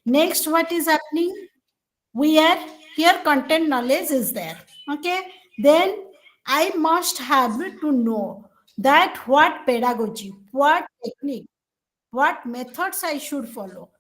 Next, what is happening? We are here, content knowledge is there. Okay, then I must have to know that what pedagogy, what technique, what methods I should follow.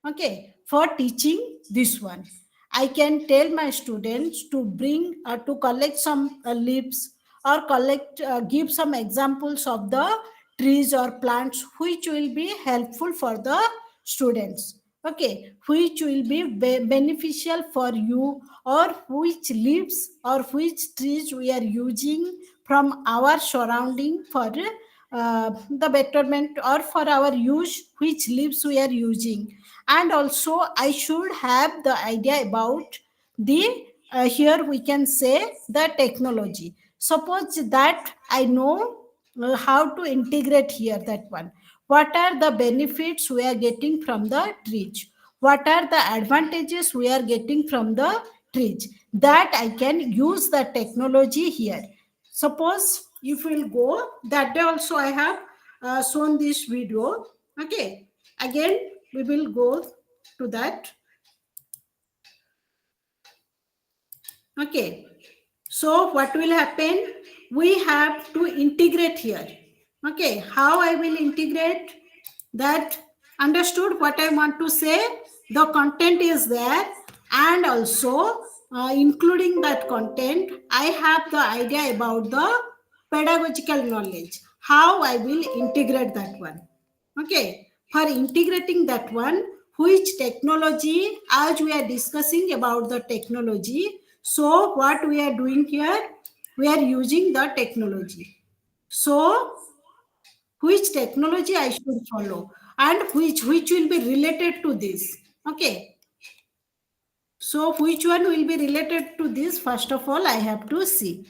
Okay, for teaching this one, I can tell my students to bring to collect some leaves, or collect give some examples of the trees or plants which will be helpful for the students. Okay, which will be beneficial for you, or which leaves or which trees we are using from our surrounding for the betterment, or for our use, which leaves we are using. And also I should have the idea about the here we can say the technology. Suppose that I know how to integrate here, that one, what are the benefits we are getting from the trees, what are the advantages we are getting from the trees, that I can use the technology here. Suppose if we'll go that day also, I have shown this video. Okay, again we will go to that. Okay, so what will happen? We have to integrate here. Okay, how I will integrate that? Understood what I want to say? The content is there, and also including that content, I have the idea about the pedagogical knowledge. How I will integrate that one. Okay, for integrating that one, which technology, as we are discussing about the technology, so what we are doing here, we are using the technology. So which technology I should follow, and which will be related to this. Okay, so which one will be related to this? First of all, I have to see.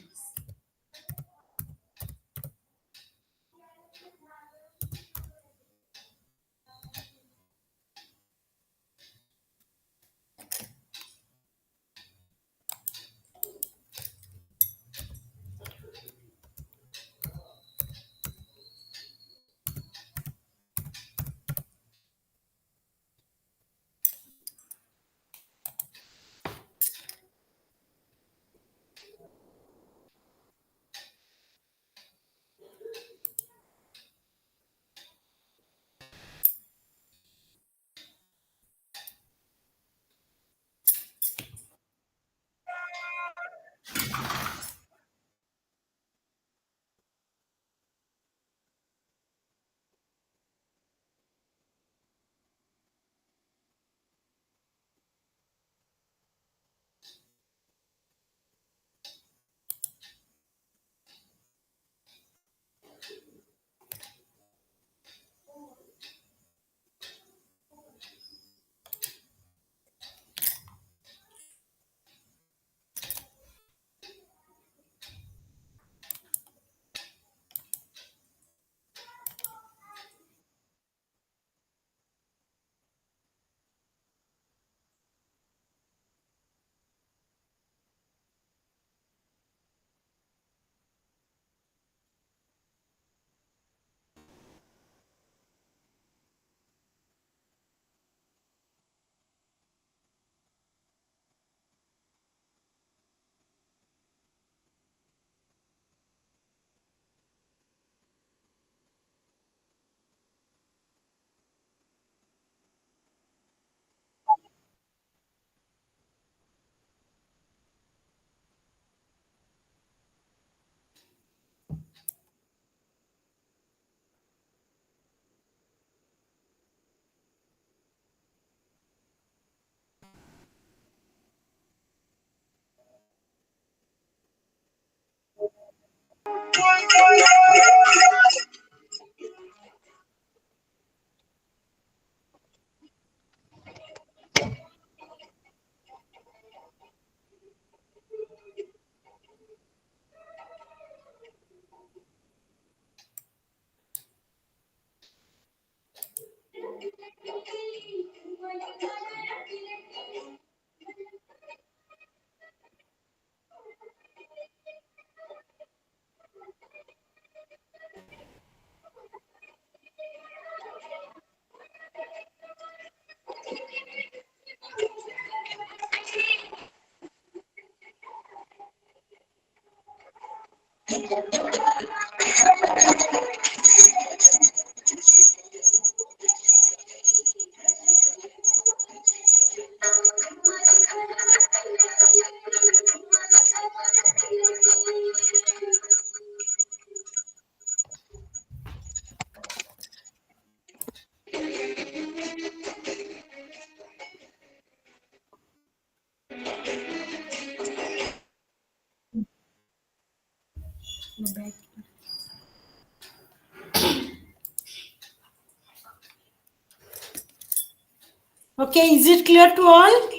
Okay, is it clear to all?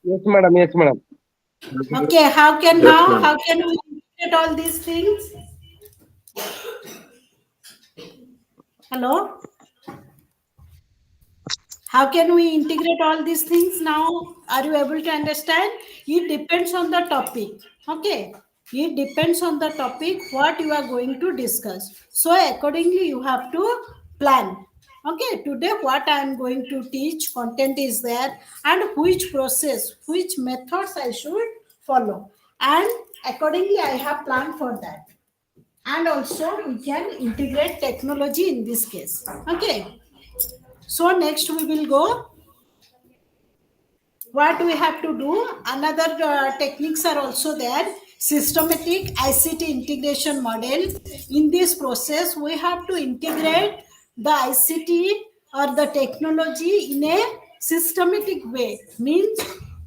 Yes, madam. Yes, madam. Okay, how can Yes, now ma'am. how can we integrate all these things? Hello? How can we integrate all these things now? Are you able to understand? It depends on the topic. Okay. It depends on the topic what you are going to discuss. So accordingly, you have to plan. Okay. Today, what I am going to teach, content is there, and which process, which methods I should follow. And accordingly, I have planned for that. And also, we can integrate technology in this case. Okay. So next we will go what we have to do. Another techniques are also there. Systematic ICT integration model. In this process we have to integrate the ICT or the technology in a systematic way. Means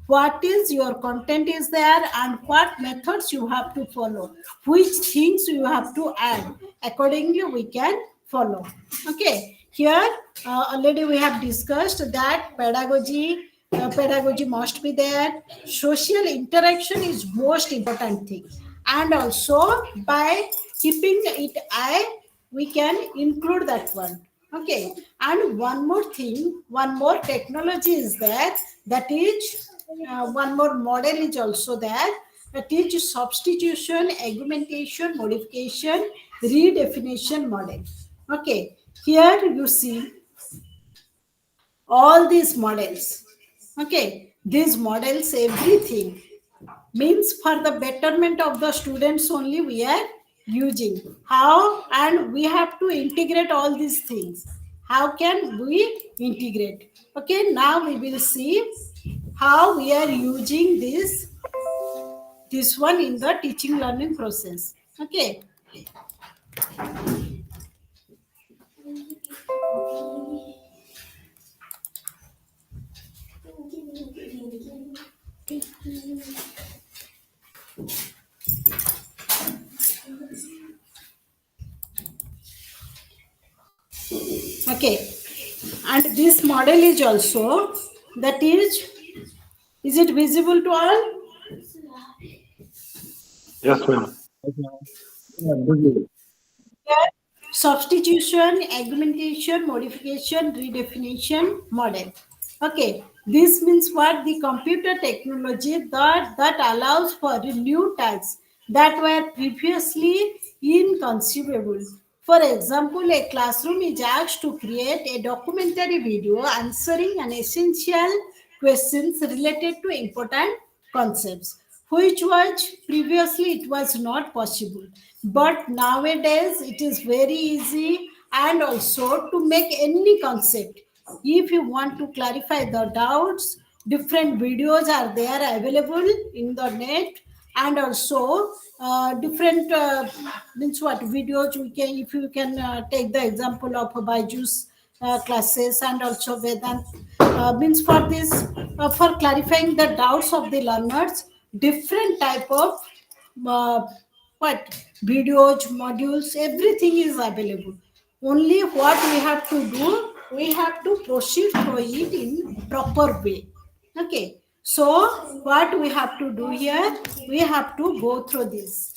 what is your content is there and what methods you have to follow, which things you have to add, accordingly we can follow. Okay, here already we have discussed that pedagogy must be there. Social interaction is most important thing, and also by keeping it I we can include that one. Okay, and one more thing, one more technology is there, that is one more model is also there, that is substitution, augmentation, modification, redefinition model. Okay, here you see all these models. Okay, these models, everything means for the betterment of the students only we are using. How? And we have to integrate all these things. How can we integrate? Okay, now we will see how we are using this one in the teaching learning process. Okay. Okay, and this model is also, that is it visible to all? Yes, ma'am. Yes, madam. Yeah, good. Substitution, augmentation, modification, redefinition model. Okay, this means what? The computer technology that allows for new tasks that were previously inconceivable. For example, a classroom is asked to create a documentary video answering an essential questions related to important concepts, which was previously it was not possible, but nowadays it is very easy. And also to make any concept, if you want to clarify the doubts, different videos are there available in the net. And also different means what videos we can, if you can take the example of Byju's classes, and also Vedant means for this for clarifying the doubts of the learners, different type of uh, what videos, modules, everything is available. Only what we have to do, we have to proceed through it in proper way. Okay, so what we have to do here, we have to go through this.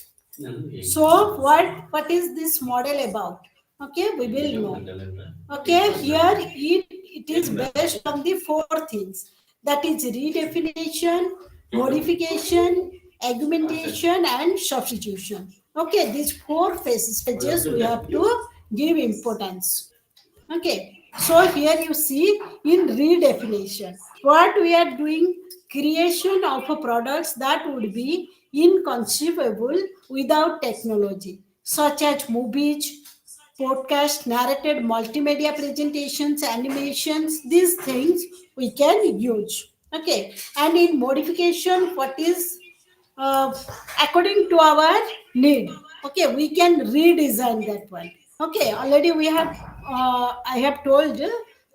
So what is this model about? Okay, we will know. Okay, here it is based on the four things, that is redefinition, modification, augmentation, and substitution. Okay, these four phases we have to give importance. Okay, so here you see in redefinition, what we are doing, creation of a products that would be inconceivable without technology, such as movies, podcast, narrated multimedia presentations, animations, these things we can use. Okay, and in modification, what is uh, according to our need. Okay, we can redesign that one. Okay, already we have, I have told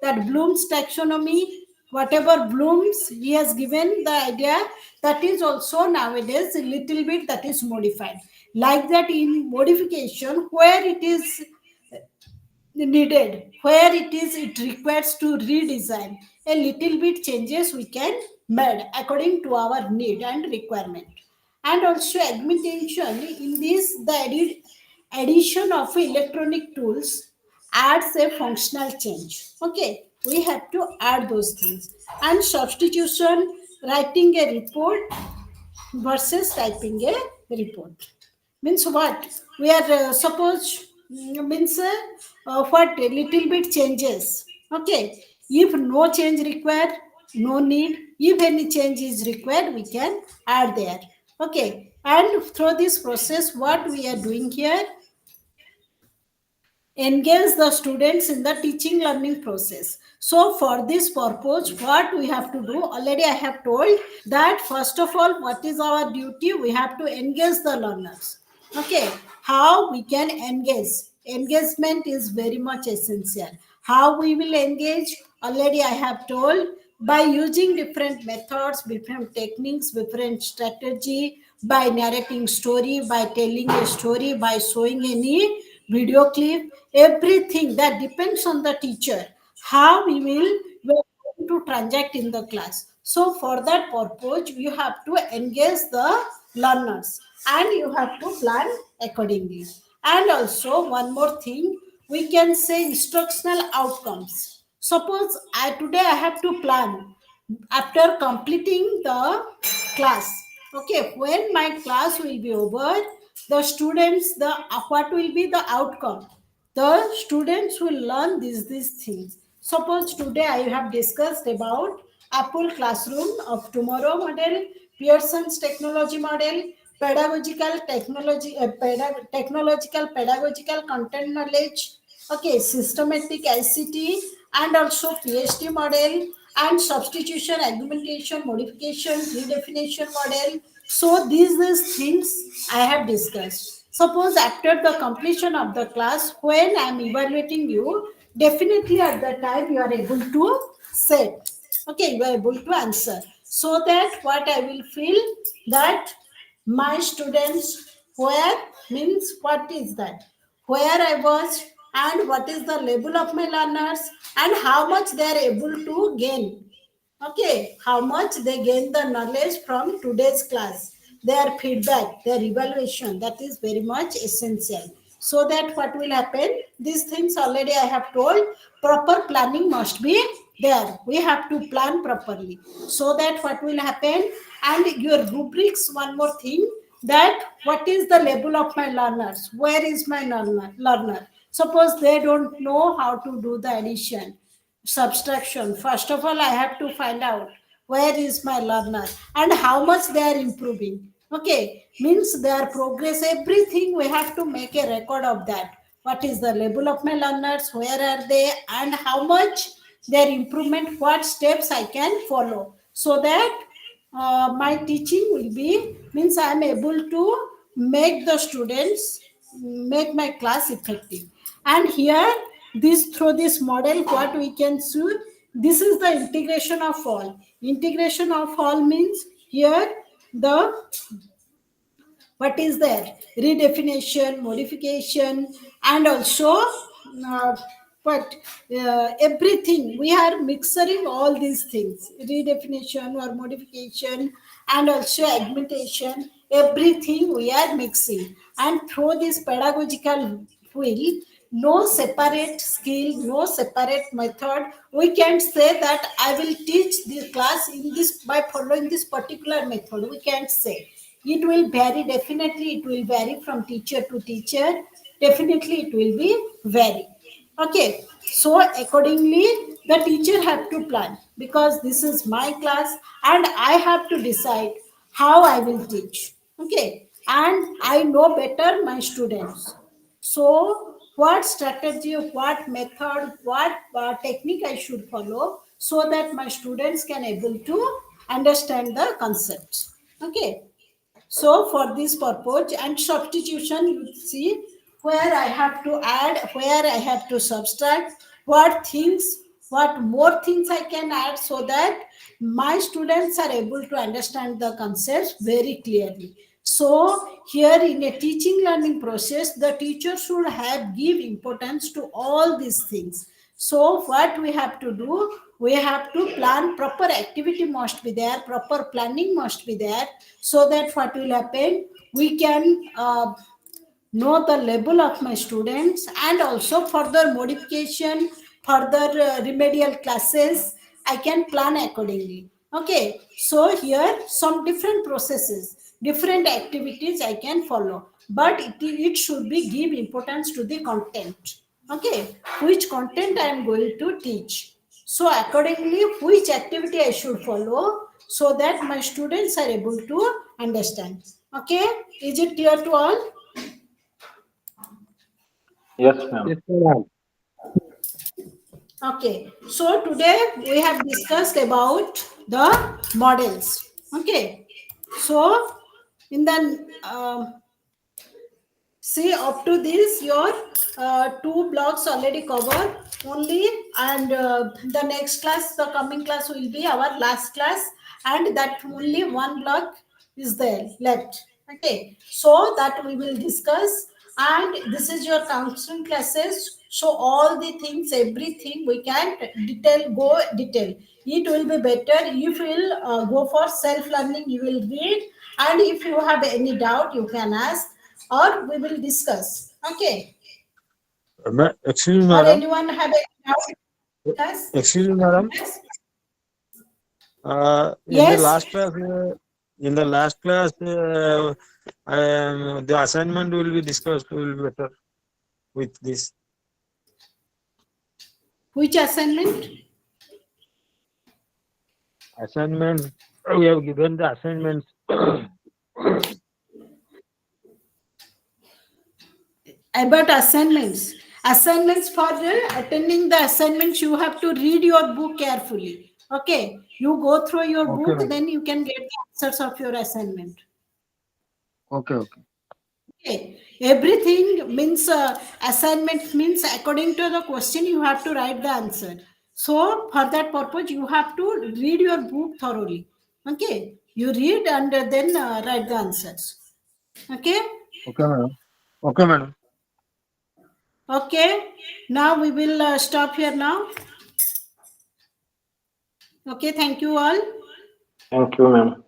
that Bloom's taxonomy, whatever Bloom's he has given the idea, that is also nowadays a little bit that is modified. Like that, in modification, where it is needed, where it requires to redesign a little bit, changes we can made according to our need and requirement. And also augmentation, in this the addition of electronic tools adds a functional change. Okay, we have to add those things. And substitution, writing a report versus typing a report, means what we are suppose, means what a little bit changes. Okay, if no change required, no need. If any change is required, we can add there. Okay, and through this process, what we are doing here, engage the students in the teaching learning process. So for this purpose, what we have to do, already I have told that first of all, what is our duty, we have to engage the learners. Okay, how we can engage, engagement is very much essential. How we will engage, already I have told, by using different methods, different techniques, different strategy, by narrating story, by telling a story, by showing any video clip, everything that depends on the teacher, how we are going to transact in the class. So for that purpose, you have to engage the learners and you have to plan accordingly. And also one more thing, we can say instructional outcomes. Suppose I today I have to plan after completing the class. Okay, when my class will be over, the students, the what will be the outcome, the students will learn these things. Suppose today I have discussed about Apple classroom of tomorrow model, Pearson's technology model, pedagogical technology, technological pedagogical content knowledge. Okay, systematic ICT, and also PhD model, and substitution, augmentation, modification, redefinition model. So these things I have discussed. Suppose after the completion of the class, when I am evaluating you, definitely at that time you are able to say, okay, you are able to answer. So that what I will feel, that my students, where means what is that, where I was, and what is the level of my learners, and how much they are able to gain. Okay, how much they gain the knowledge from today's class, their feedback, their evaluation, that is very much essential. So that what will happen, these things already I have told, proper planning must be there. We have to plan properly. So that what will happen, and your rubrics, one more thing, that what is the level of my learners, where is my learner. Suppose they don't know how to do the addition, subtraction, first of all I have to find out where is my learner and how much they are improving. Okay, means their progress, everything we have to make a record of that. What is the level of my learners, where are they, and how much their improvement, what steps I can follow, so that my teaching will be, means I am able to make the students, make my class effective. And here, this through this model, what we can see, this is the integration of all. Integration of all means here the, what is there, redefinition, modification, and also uh, what everything we are mixing all these things, redefinition or modification, and also augmentation, everything we are mixing. And through this pedagogical wheel, no separate skill, no separate method, we can't say that I will teach this class in this by following this particular method, we can't say. It will vary, definitely it will vary from teacher to teacher, definitely it will be vary. Okay, so accordingly the teacher have to plan, because this is my class and I have to decide how I will teach. Okay, and I know better my students. So what strategy, what method, what technique I should follow so that my students can able to understand the concepts. Okay, so for this purpose and substitution, you see where I have to add, where I have to subtract, what things, what more things I can add so that my students are able to understand the concepts very clearly. So here in a teaching learning process, the teacher should have give importance to all these things. So what we have to do, we have to plan, proper activity must be there, proper planning must be there, so that what will happen, we can know the level of my students, and also further modification, further remedial classes I can plan accordingly. Okay, so here some different processes, different activities I can follow, but it should be give importance to the content. Okay, which content I am going to teach, so accordingly which activity I should follow so that my students are able to understand. Okay, is it clear to all? Yes, ma'am. Yes, madam. Okay, so today we have discussed about the models. Okay, so in the see, up to this, your two blocks already covered only, and the next class, the coming class will be our last class, and that only one block is there left. Okay, so that we will discuss, and this is your counseling classes. So all the things, everything we can detail, go detail. It will be better if you will go for self learning. You will read, and if you have any doubt, you can ask or we will discuss. Okay. Excuse me, Or madam. anyone have any doubt? Yes. Excuse me, madam. Yes. In the Yes. last class, the assignment will be discussed. Will be better with this Which assignment? assignment. We have given the assignments. About assignments. Assignments, for attending the assignments, you have to read your book carefully. Okay. You go through your Okay, book, madam. then you can get the answers of your assignment. Okay, okay. Okay. Everything means assignment means according to the question you have to write the answer. So for that purpose you have to read your book thoroughly. Okay. You read and then write the answers. Okay. Okay, madam. Okay, madam. Okay. Now we will stop here now. Okay. Thank you all. Thank you, ma'am.